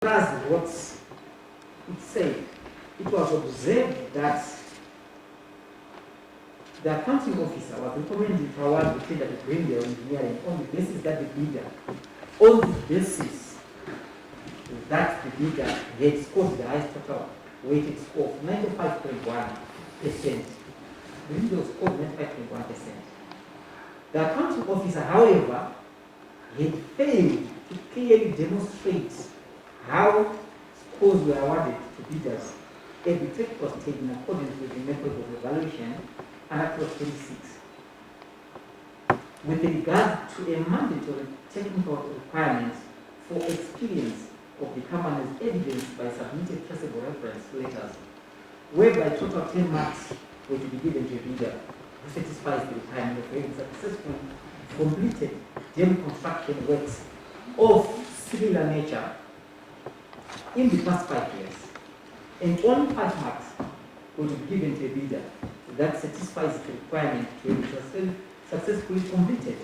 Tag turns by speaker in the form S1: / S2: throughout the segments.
S1: Plus, what it said, it was observed that the accounting officer was recommending to award the tender to Greenville Engineering on the basis that the bidder, on the basis that the bidder had scored the highest total weighted score of 95.1%. Greenville scored 95.1%. The accounting officer, however, had failed to clearly demonstrate how scores were awarded to bidders. A retreat was taken in accordance with the method of evaluation under Clause 26. With regard to a mandatory technical requirement for experience of the company's evidence by submitted traceable reference letters, whereby total 10 marks were to be given to a bidder who satisfies the requirement of having successfully completed dam construction works of similar nature in the past 5 years, and only 5 marks were to be given to a bidder that satisfies the requirement to have successfully completed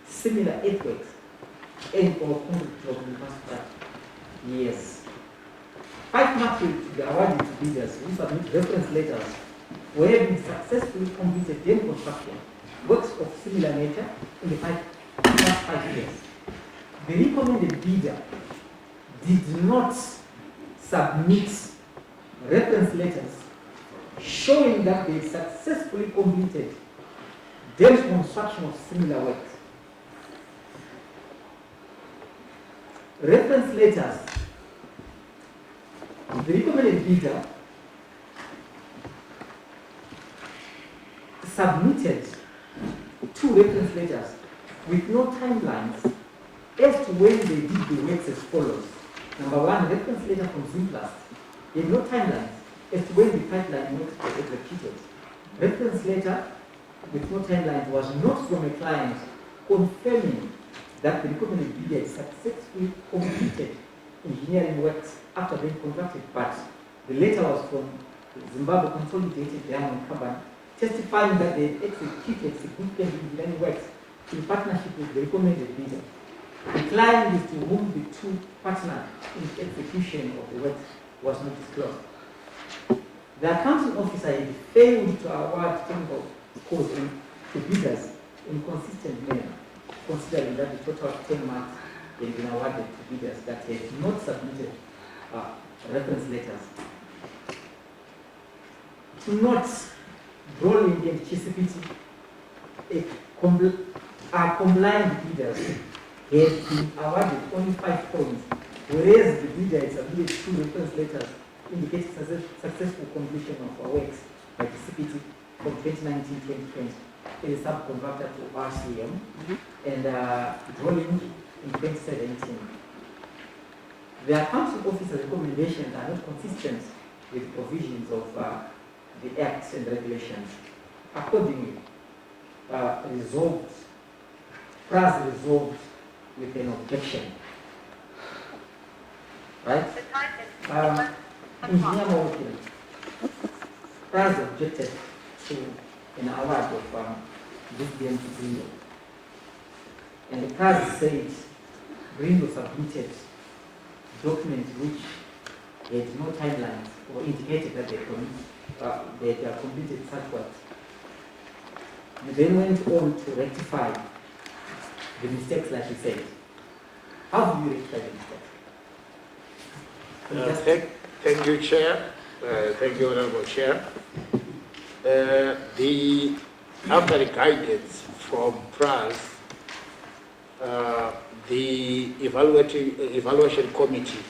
S1: similar earthworks and or concrete jobs in the past 5 years. 5 marks were to be awarded to bidders who submit reference letters where having successfully completed dam construction works of similar nature in the past 5 years. The recommended bidder did not submit reference letters showing that they successfully completed dam construction of similar works. Reference letters. The recommended bidder submitted 2 reference letters with no timelines as to when they did the works as follows. Number 1, reference letter from Zimplast. There are no timelines as to when the pipeline works were executed. Reference letter with no timelines was not from a client confirming that the recommended bidder had successfully completed engineering works after being contracted, but the letter was from Zimbabwe Consolidated Diamond Company testifying that they had executed significant engineering works in partnership with the recommended bidder. The client is to whom the 2 partners in the execution of the works was not disclosed. The accounting officer had failed to award technical scores to bidders in a consistent manner, considering that the total 10 marks had been awarded to bidders that had not submitted reference letters. To note, Drawling and Chisipiti are compliant bidders have been awarded only 5 points, whereas the bidder had submitted 2 reference letters indicating successful completion of our works by the CPT from 2019-2020 as a subcontractor to RCM and Drawling in 2017. The accounting officer's recommendations are not consistent with provisions of the acts and regulations. Accordingly, resolved with an objection. Right? Engineer Mawakil has objected to an award of this dam to Greenville. And the CAS said Greenville submitted documents which had no timelines or indicated that they had completed such work. And then went on to rectify the mistakes, like you said. How do you rectify the mistakes?
S2: Thank you, Chair. Thank you, Honorable Chair. After the guidance from PRAS, the evaluation committee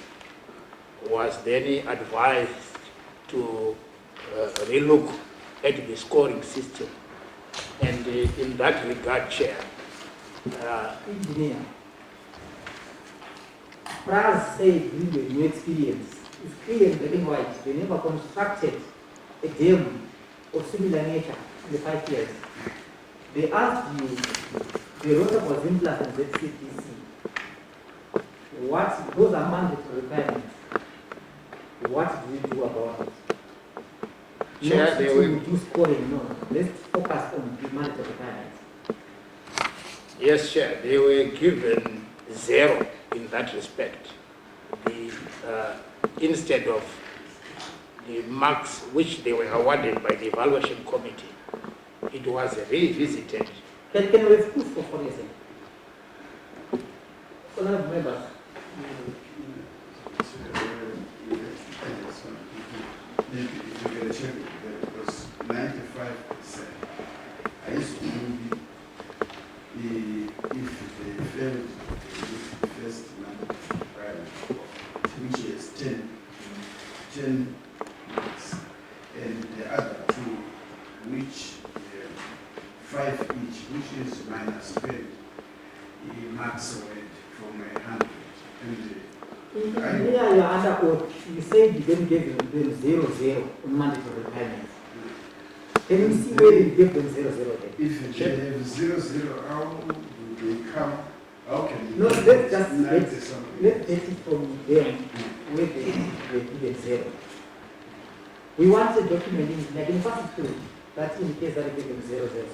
S2: was then advised to relook at the scoring system. And in that regard, Chair,
S1: Engineer, PRAS said with new experience, it's clear in black and white, they never constructed a dam of similar nature in the 5 years. They asked you, the rota was Zimplast and ZCPC, what those are mandatory requirements. What do we do about it?
S2: Chair,
S1: they will do scoring, no. Let's focus on the mandatory requirements.
S2: Yes, Chair, they were given 0 in that respect. instead of the marks which they were awarded by the evaluation committee, it was revisited.
S1: Can we have proof for this? Honorable members.
S3: If you get a check, it was 95%. I used to do if they failed the first number which is 10 marks, and the other two, which 5 each, which is minus 20 marks away from 100. And
S1: Here you are under oath. You said you didn't give them 0-0 on mandatory requirements. Can you see where you give them 0-0 there?
S3: if they have 0-0, how do they come? How can you
S1: No, let's just
S3: 90 something?
S1: let's get it from them where they give 0. We want a document like in first school that indicates that they give them 0-0.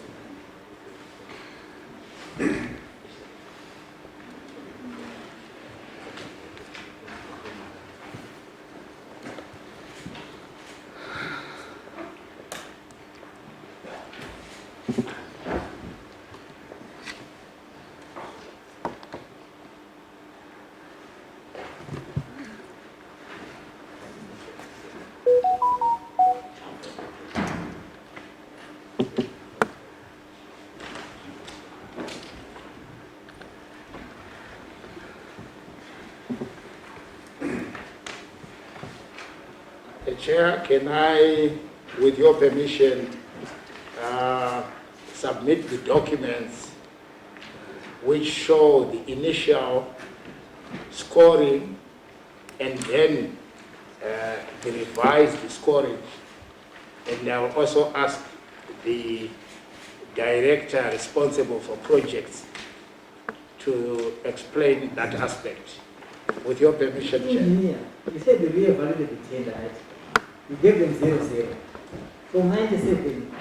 S2: Chair, can I, with your permission, submit the documents which show the initial scoring and then the revised scoring? And I'll also ask the director responsible for projects to explain that aspect. With your permission, Chair.
S1: Engineer, you said they re-evaluated the tender, right? You gave them 0-0. From 97,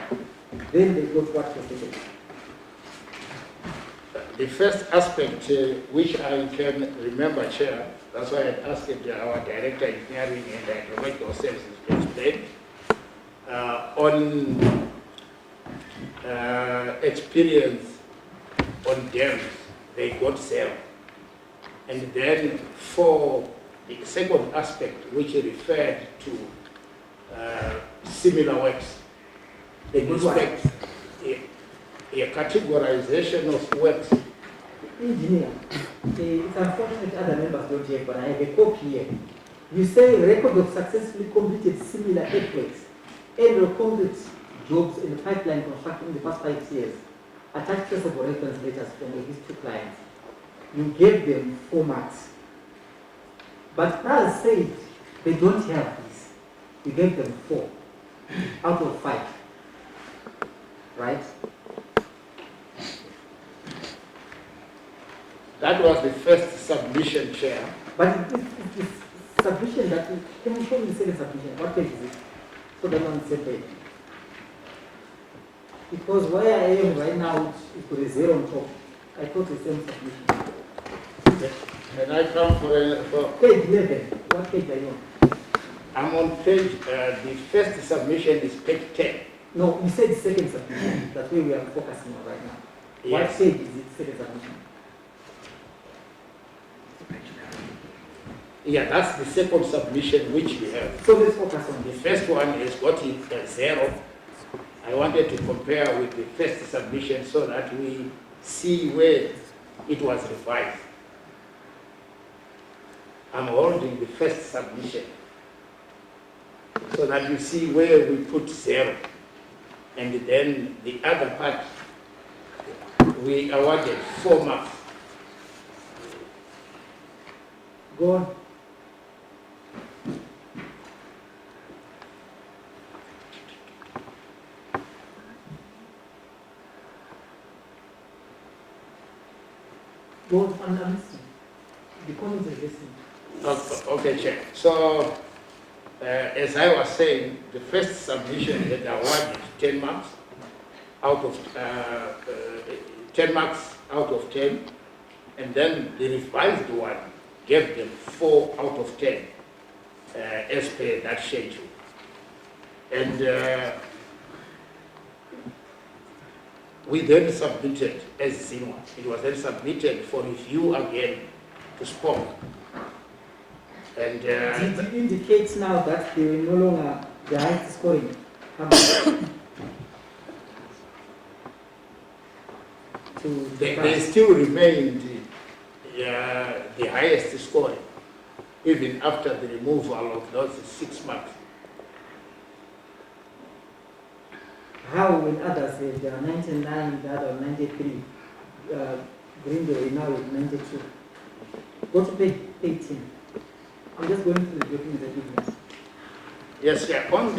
S1: then they got what percentage?
S2: The first aspect which I can remember, Chair, that's why I asked our Director of Engineering and Hydrological Services to explain, on experience on dams, they got 0. And then for the second aspect, which referred to similar works, they expect a categorization of works.
S1: Engineer, it's unfortunate other members don't have, but I have a copy here. You say record of successfully completed similar earthworks and concrete jobs in the pipeline construction in the past 5 years. Attached traceable reference letters from these 2 clients. You gave them 4 marks. But as said, they don't have this. You gave them 4 out of 5. Right?
S2: That was the first submission, Chair.
S1: But it's submission that, can you show me the second submission? What page is it? So that on the same page. Because where I am right now, it could be 0 on top. I thought the same submission.
S2: Can I come for
S1: Page 11. What page are you on?
S2: I'm on page, the first submission is page 10.
S1: No, you said second submission. That's where we are focusing on right now. What
S2: Yes.
S1: page is it, second submission?
S2: Yeah, that's the second submission which we have.
S1: So let's focus on
S2: The
S1: this.
S2: first one is got it 0. I wanted to compare with the first submission so that we see where it was revised. I'm holding the first submission so that you see where we put 0. And then the other part, we awarded 4 marks.
S1: Go on. Go on and listen. The comments are listening.
S2: Okay, Chair. So, as I was saying, the first submission had awarded 10 marks out of 10 marks out of 10, and then the revised one gave them 4 out of 10 as per that schedule. And we then submitted as Zinwa. It was then submitted for review again to SPOC. And
S1: Did you indicate now that they were no longer the highest scoring?
S2: They still remained the highest scoring, even after the removal of those 6 marks.
S1: How when others say they are 99, the other 93, Greenville now is 92. Go to page 18. I'm just going through the documents that you've missed.
S2: Yes, yeah. On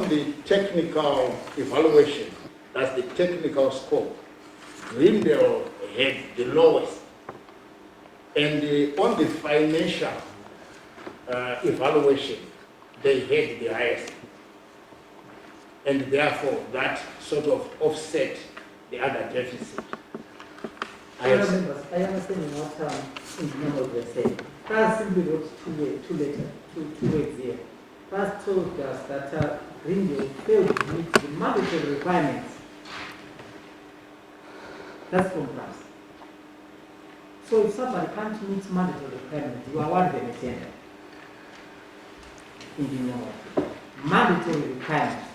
S2: the technical evaluation, that's the technical score, Greenville had the lowest. And on the financial evaluation, they had the highest. And therefore, that sort of offset the other deficit.
S1: I understand what Engineer was saying. First, simply wrote two words here. First told us that Greenville failed to meet the mandatory requirements. That's from class. So if somebody can't meet mandatory requirements, you award them a tender. Engineer, mandatory requirements.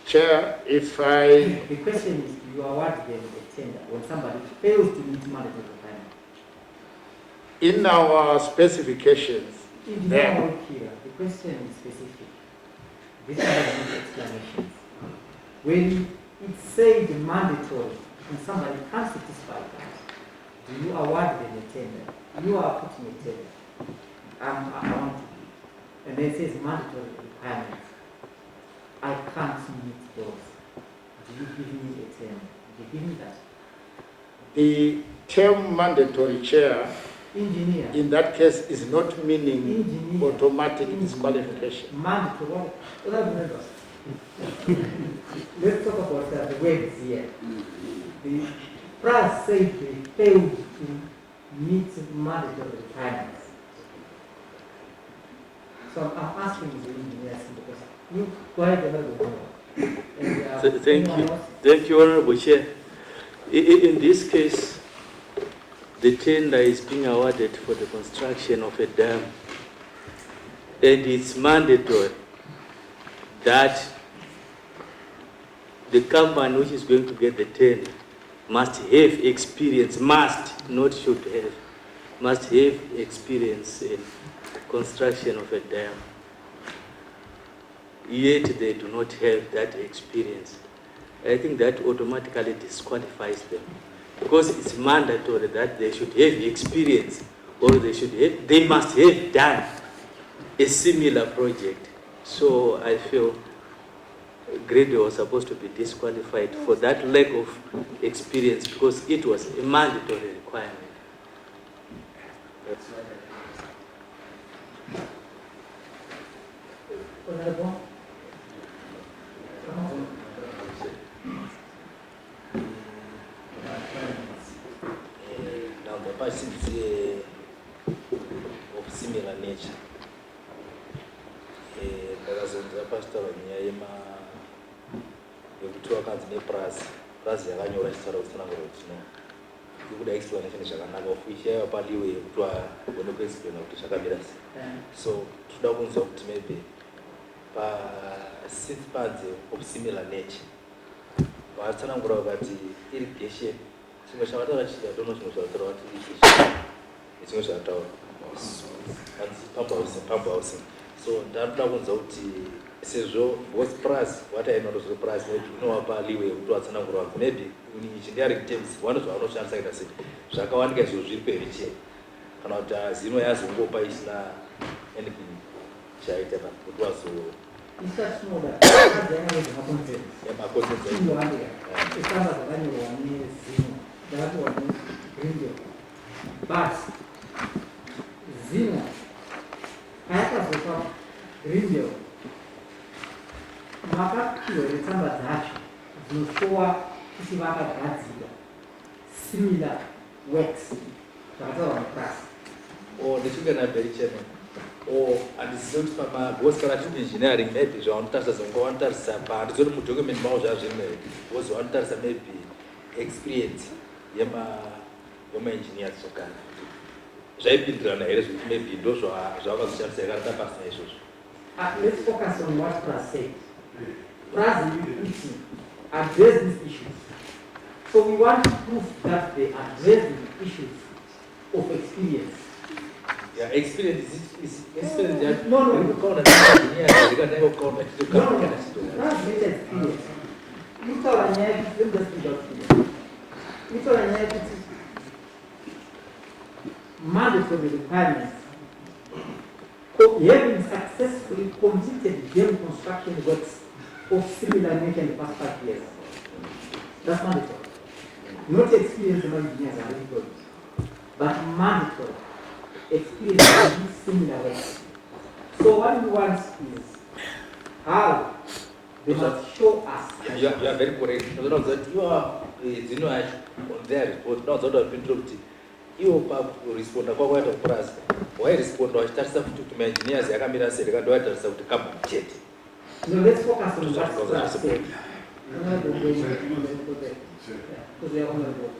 S2: Chair, if I...
S1: The question is, do you award them a tender when somebody fails to meet mandatory requirements?
S2: In our specifications,
S1: Engineer, the question is specific. This is not explanations. When it said mandatory and somebody can't satisfy that, do you award them a tender? You are putting a tender. I want to. And then it says mandatory requirements. I can't meet those. Do you give me a tender? Do you give me that?
S2: The term mandatory, Chair,
S1: Engineer.
S2: in that case is not meaning
S1: Engineer.
S2: automatic disqualification.
S1: Mandatory. Let's talk about the words here. The price said they failed to meet mandatory requirements. So I'm asking the engineers because you go ahead and
S4: Thank you. Thank you, Honorable Chair. In this case, the tender is being awarded for the construction of a dam. And it's mandatory that the company which is going to get the tender must have experience, must have experience in construction of a dam. Yet they do not have that experience. I think that automatically disqualifies them because it's mandatory that they should have experience or they must have done a similar project. So I feel Grady was supposed to be disqualified for that lack of experience because it was a mandatory requirement.
S5: Now the person of similar nature. Ndakazonza pastor nyaya yekuti wakanzi neprazi yakanyora chitsara kutsanangura kuti no ikuda explanation zvakanaka ofishaiwa paliwe yekuti wagone kuexplaina kuti zvakamira sei. So toda kunzwa kuti maybe since panze of similar nature vatsanangura vakati irrigation chimwe chavataura chitatono chimwe chavataura vati irrigation nechimwe chavataura pump housing. So ndatoda kunzwa kuti sezvo both price watainondozve price maybe inowapa liwe yekuti vatsanangura vanzi maybe engineering terms vano zvavanoshandisa kuita sei zvakawanika izvo zviri periche kana kuti zino yazongopa isina anything chaita kuti wazo
S1: but zino hayakazopa Greenville makapiwa netsamba dzacho dzinoshowa kuti vakagadzira similar works zvakataurwa neprasi
S5: or ndichinge nabheri chairman, or handisizivi kuti because kana tiri engineering maybe zvavanotarisa zvanga vanotarisa handizoti mudocument mavo zvazvino here because vanotarisa maybe experience yemaengineers zvakare zvaipindirana here zvekuti maybe ndo zvavakazoshandisa yakarata pasina izvozvo.
S1: Let's focus on what Pras said. Pras is address these issues. So we want proof that they address the issues of experience.
S5: Yeah, experience is experience. Yeah.
S1: No.
S5: That's
S1: Pras is experience. Little and yet, let us be experience. Little and yet, mandatory requirements. Having successfully completed dam construction works of similar nature in the past 5 years. That's mandatory. Not experience among engineers are really but mandatory experience in these similar works. So what we want is how they must show us.
S5: You are very correct. That you are, on their report, not that I've been told. You respond to the Pras. Why respond to the engineers? I can't be a second to the company.
S1: No, let's focus on what Pras said. Because they are honorable.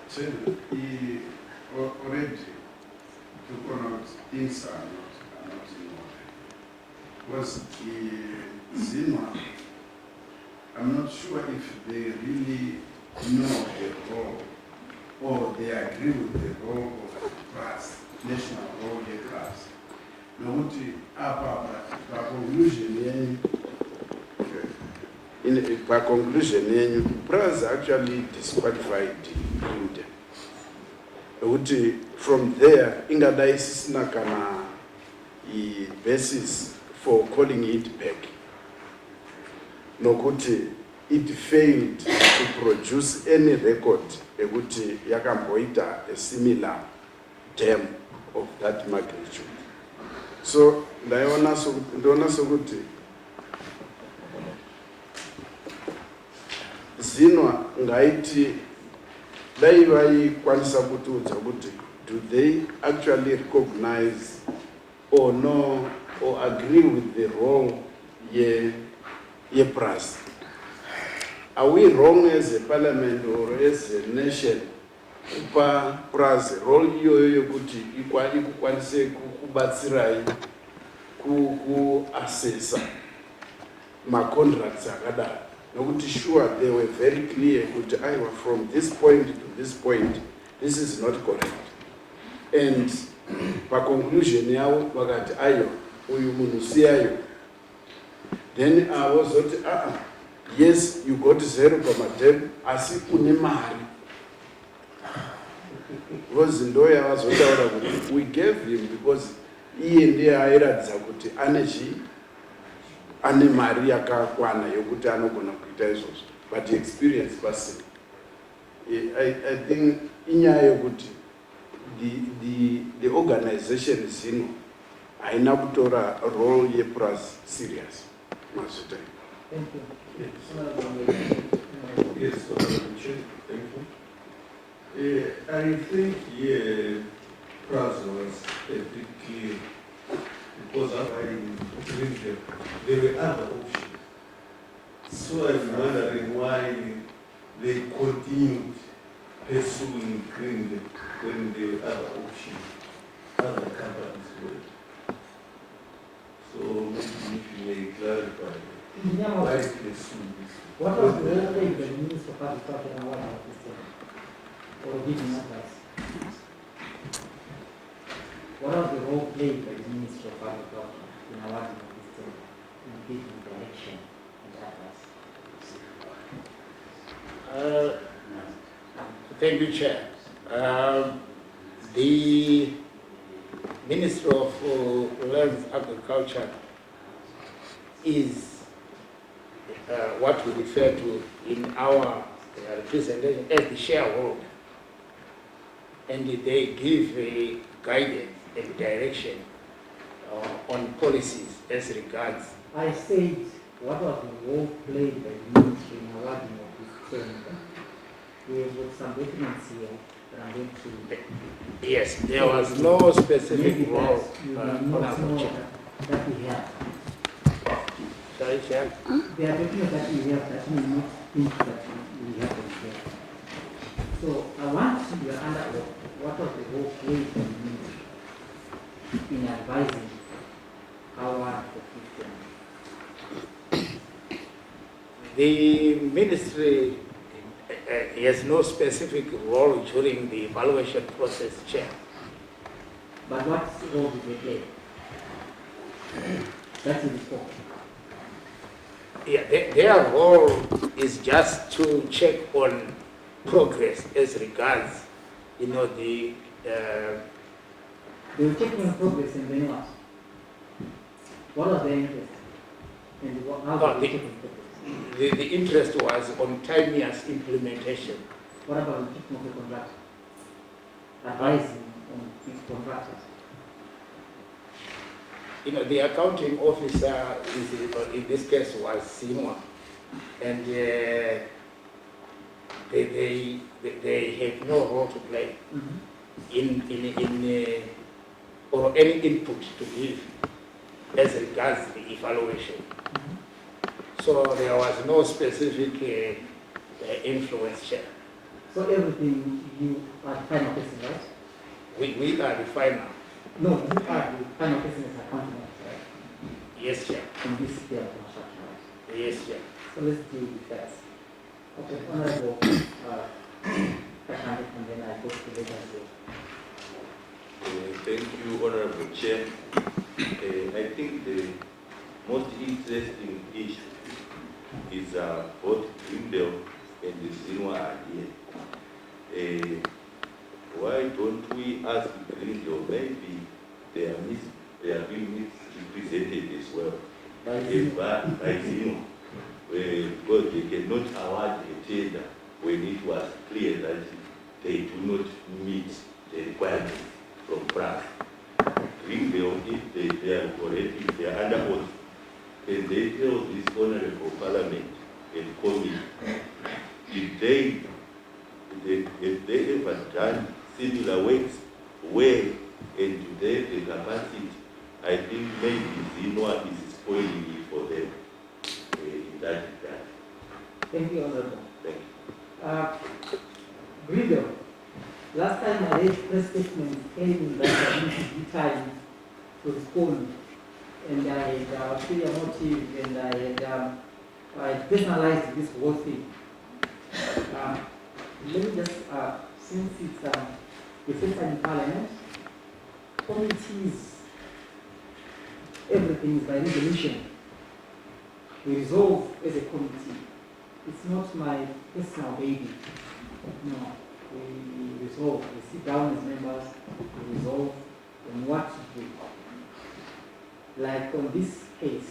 S3: So, he already took on out inside, not in order. Because Zima, I'm not sure if they really know the role or they agree with the role of class, national role of the class. No, by conclusion, by conclusion, Pras actually disqualified India. From there, ingadai isisina kana basis for calling it back. Nokuti it failed to produce any record ekuti yakamboita a similar dam of that magnitude. So ndaiona sokuti Zinwa ngaiti dai vaikwanisa kutiudza kuti do they actually recognize or know or agree with the role ye Pras. Are we wrong as a parliament or as a nation kupa Pras role iyoyo yokuti ikwanise kubatsirai kuassessa ma-contracts akadaro? Nokuti sure they were very clear kuti aiwa from this point to this point this is not correct, and pa-conclusion yavo vakati aiwa uyu munhu siyayo, then avozoti yes you got 0 pamadam asi une mari, because ndo yavazotaura kuti we gave him because iye ndiye airatidza kuti ane mari yakakwana yokuti anogona kuita izvozvo, but experience pasina. I think inyaya yokuti the organization zino haina kutora role yePras serious mazita.
S1: Thank you.
S6: Yes, thank you. I think Pras was a bit clear because there were other options. So I'm wondering why they continued pursuing Greenland when the other option, other companies were. So maybe if you may clarify why they pursued this.
S1: What was the role played by the Minister of Agriculture and Water this time? Or giving advice? What was the role played by the Minister of Agriculture in awarding this time in giving direction and advice?
S2: Thank you, Chair. The Minister of Lands Agriculture is what we refer to in our representation as the shareholder, and they give a guidance and direction on policies as regards.
S1: I said, what was the role played by the Ministry in awarding of this tender? We have got some documents here that I'm going to.
S2: Yes, there was no specific
S1: Maybe
S2: role.
S1: that you may not know that we have.
S2: Sorry, Chair.
S1: There are documents that we have that we not think that we have them here. So I want to be under what was the whole way in advising our profession.
S2: The ministry has no specific role during the evaluation process, Chair.
S1: But what role did they play? That's in the scope.
S2: Yeah, their role is just to check on progress as regards, the
S1: They were checking on progress and then what? What was their interest? And how did they check on progress?
S2: the interest was on timeous implementation.
S1: What about the checking of the contract? Advising on the contractors.
S2: The accounting officer in this case was Simon, and they have no role to play in or any input to give as regards the evaluation. So there was no specific influence, Chair.
S1: So everything you are the final person, right?
S2: We are the final.
S1: No, you are the final person as accounting officer, right?
S2: Yes, Chair.
S1: In this field of construction, right?
S2: Yes, Chair.
S1: So let's deal with that. Okay, Honorable Kashandik, and then I go to the legislature.
S6: Thank you, Honorable Chair. I think the most interesting issue is both Greenbelt and the Zinwa are here. Why don't we ask Greenbelt? Maybe they are being misrepresented as well by Zinwa, because they cannot award a tender when it was clear that they do not meet the requirements from France. Greenbelt, if they are already, they are under oath, and they tell this Honorable Parliament and Committee, have they ever done similar works where, and do they have the capacity? I think maybe Zinwa is spoiling it for them in that regard.
S1: Thank you, Honorable.
S6: Thank you.
S1: Greenbelt, last time I read press statements claiming that I need to be time to respond, and I had ulterior motive, and I personalized this whole thing. Let me just, since it's the first time in Parliament, committees, everything is by resolution. We resolve as a committee. It's not my personal baby. No, we resolve. We sit down as members, we resolve on what to do. Like on this case,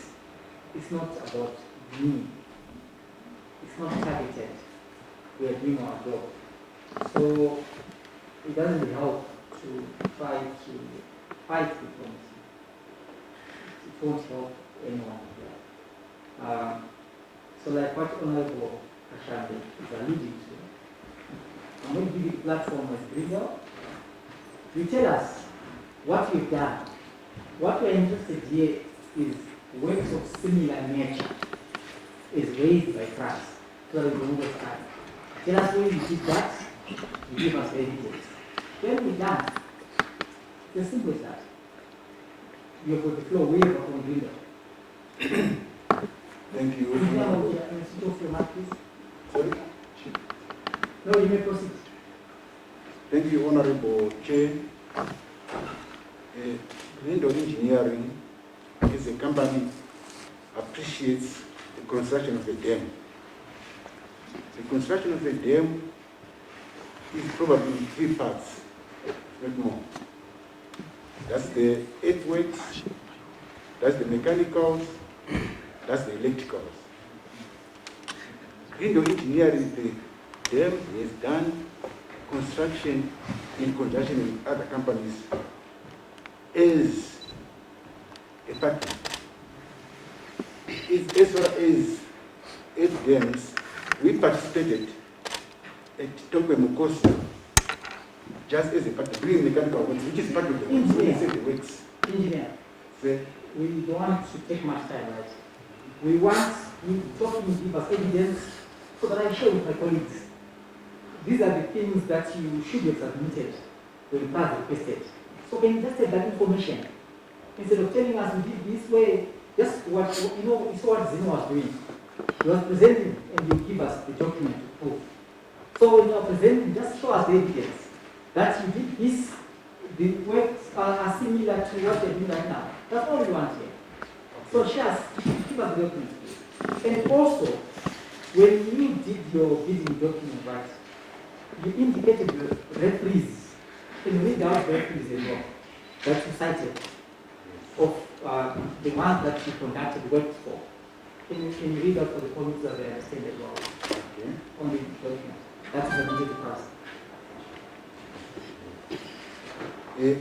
S1: it's not about me. It's not targeted. We are doing our job. So it doesn't help to try to fight the committee. It won't help anyone. So like what Honorable Kashande is alluding to, I'm going to give you the platform as Greenbelt. You tell us what you've done. What we're interested here is works of similar nature is raised by France. So that we don't waste time. Tell us where you did that, you give us evidence. Then we're done. It's as simple as that. You have got the floor way over from Greenbelt.
S7: Thank you. Sorry?
S1: No, you may proceed.
S7: Thank you, Honorable Chair. Greenbelt Engineering is a company appreciates the construction of the dam. The construction of the dam is probably in three parts, not more. That's the earthworks, that's the mechanicals, that's the electricals. Greenbelt Engineering, the dam has done construction in conjunction with other companies as a partner. As far as dams, we participated at Tokwe Mukosi just as a part of doing mechanical works, which is part of the works. When you say the works,
S1: Engineer,
S7: say,
S1: we don't want to take much time, right? We want you to talk and give us evidence so that I share with my colleagues. These are the things that you should have submitted when you pass requested. So can you just take that information? Instead of telling us we did this way, just what, you know, it's what Zeno was doing. He was presenting and you give us the document to prove. So when you are presenting, just show us the evidence that you did this, the works are similar to what you're doing right now. That's all we want here. So share, give us the document, please. And also, when you did your bidding document, right, you indicated the referees. Can you read out the referees as well that you cited of the ones that you conducted work for? Can you read out for the colleagues that they understand as well?
S7: okay.
S1: On the document. That's submitted to us.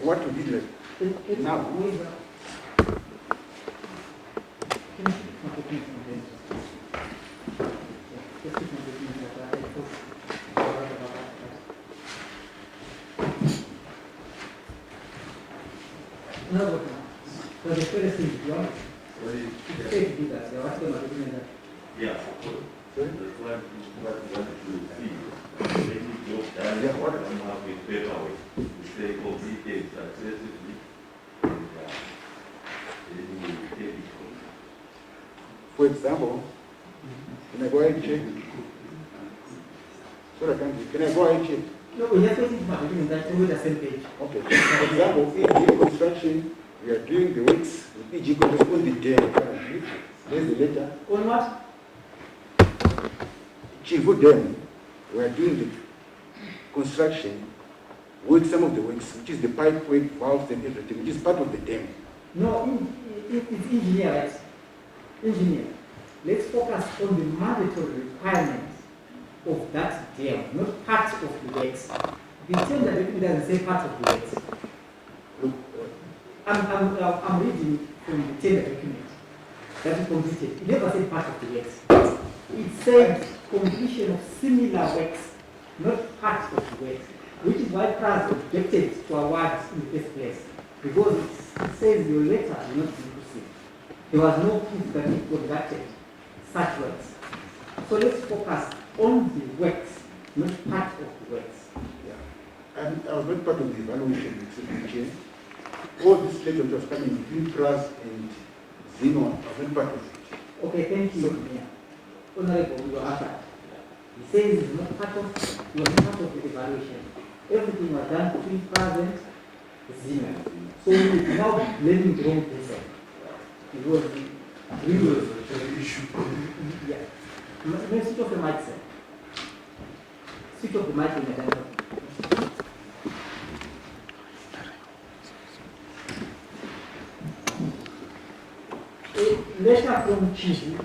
S7: What we did like, now,
S1: No, but the first thing, you want
S6: Sorry,
S1: to say to do that, you're asking about doing that.
S6: yeah, that's what you see. Maybe your time,
S7: Yeah, what-
S6: come up with better way. You say completed successfully, and then you take it from there.
S7: for example, can I go ahead and check? Sorry, can I go ahead and check?
S1: No, we are talking about doing that with the same page.
S7: Okay. For example, in construction, we are doing the works with PG contract on the dam. There's the letter.
S1: On what?
S7: Chivu Dam, we are doing the construction with some of the works, which is the pipe work, valves and everything, which is part of the dam.
S1: No, it's engineer, right? Engineer. Let's focus on the mandatory requirements of that dam, not part of the works. The tender document doesn't say part of the works.
S7: Look,
S1: I'm reading from the tender document that you completed. It never said part of the works. It said completion of similar works, not part of the works, which is why PRAS objected to award in the first place, because it says your letter is not inclusive. There was no proof that it conducted such works. So let's focus on the works, not part of the works.
S7: yeah. And I was not part of the evaluation with CPJ. All this letter was coming between PRAS and Zeno, I was not part of it.
S1: Okay, thank you. Yeah. Honorable, you are answered. He says it's not part of, it was not part of the evaluation. Everything was done between present Zeno. So we now blaming the wrong person. It was the
S3: issue.
S1: yeah. May switch off the mic, sir. Switch off the mic in the center. A letter from Chief,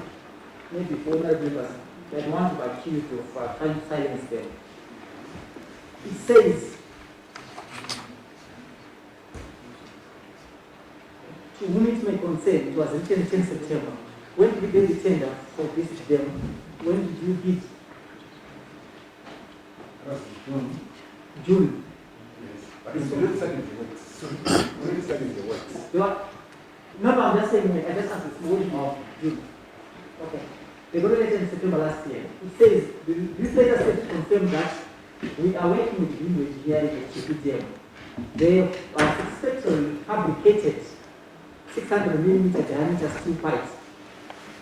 S1: maybe for other members that want to accuse of trying to silence them. It says, to whom it may concern, it was written 10 September. When did you get the tender for this dam? When did you bid? June.
S7: Yes. But it's already started the works. Already started the works.
S1: You are, no, I'm just saying, I just asked this wording of June. Okay. They got a letter in September last year. It says, this letter says to confirm that we are working with Greenway Engineering at CPDM. They are successfully fabricated 600mm diameter steel pipes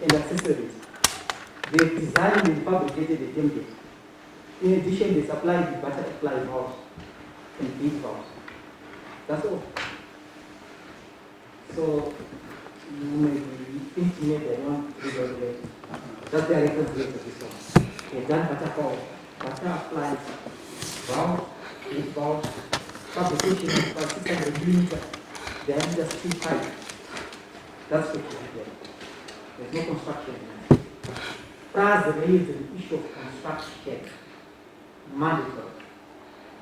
S1: and accessories. They designed and fabricated the template. In addition, they supplied the butterfly valves and bead valves. That's all. So, you may think maybe I want to read it. That's their reference rate of this one. They've done butterfly valves, bead valves, fabrication of 600mm diameter steel pipe. That's what you have there. There's no construction. PRAS raised the issue of construction. Mandatory.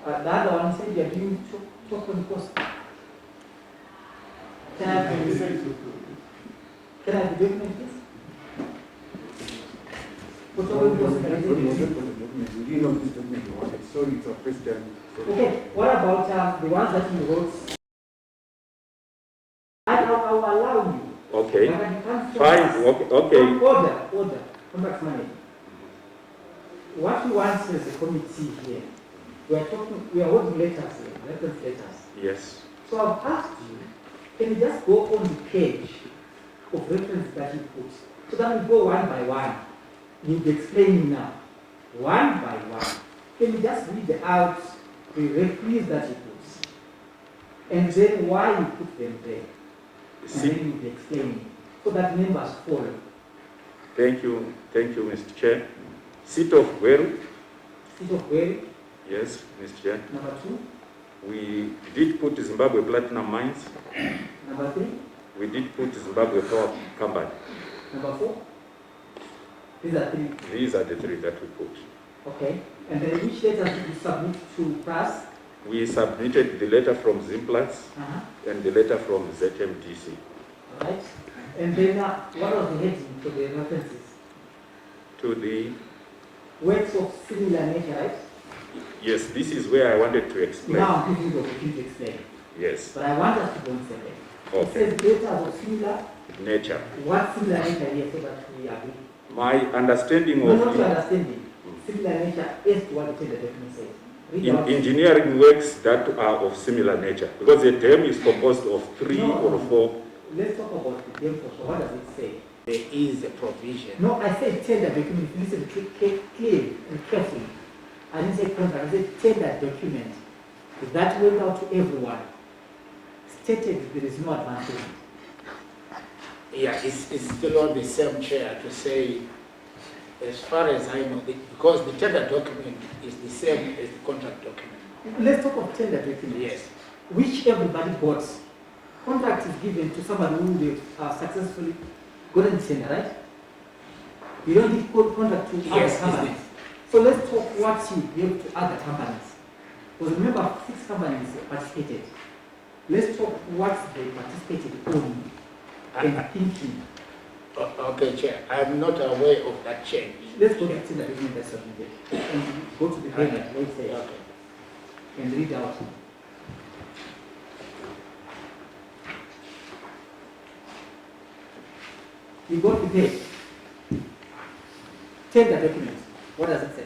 S1: The other one said you're doing token cost. Can I have the document, please? What token cost?
S7: documents. We didn't know this document you wanted. Sorry, it's our first time. Sorry.
S1: Okay, what about the ones that you wrote? I'll allow you.
S8: Okay.
S1: But you can't force
S8: Fine.
S1: us.
S8: Okay.
S1: Order. Contract manager. What we want as a committee here, we are holding letters here, reference letters.
S8: Yes.
S1: So I've asked you, can you just go on the page of reference that you put? So that we go one by one. You'll be explaining now. One by one. Can you just read out the referees that you put? And then why you put them there? And then you'll be explaining. So that members follow.
S8: Thank you, Mr. Chair. Seat of Gweru.
S1: Seat of Gweru.
S8: Yes, Mr. Chair.
S1: Number 2.
S8: We did put Zimbabwe Platinum Mines.
S1: Number 3.
S8: We did put Zimbabwe Power Company.
S1: Number 4. These are 3.
S8: These are the 3 that we put.
S1: Okay. And then which letters did you submit to PRAS?
S8: We submitted the letter from Zimplats and the letter from ZMDC.
S1: All right. And then what was the heading for the references?
S8: To the...
S1: Works of similar nature, right?
S8: Yes, this is where I wanted to explain.
S1: Now I'm giving you the opportunity to explain.
S8: Yes.
S1: But I want us to go on second.
S8: Okay.
S1: It says letters of similar.
S8: Nature.
S1: What similar nature here so that we agree?
S8: My understanding
S1: No,
S8: of...
S1: not your understanding. Similar nature is what the document says.
S8: In engineering works that are of similar nature, because a dam is composed of 3 or 4.
S1: Let's talk about the dam for sure. What does it say?
S2: There is a provision.
S1: No, I said tender document. Listen clearly and carefully. I didn't say contract. I said tender document. That went out to everyone. Stated there is no advance payment.
S2: Yeah, it's still on the same chair to say, as far as I know, because the tender document is the same as the contract document.
S1: Let's talk of tender document.
S2: Yes.
S1: Which everybody got. Contract is given to somebody who they successfully gotten the tender, right? You don't give contract to
S2: Yes,
S1: other companies. So let's talk what you gave to other companies. Because remember, 6 companies participated. Let's talk what they participated on and thinking.
S2: Okay, Chair. I'm not aware of that change.
S1: Let's go back to the document that's submitted and go to the payment. Let's say,
S2: Okay.
S1: and read out. You go to page. Take the document. What does it say?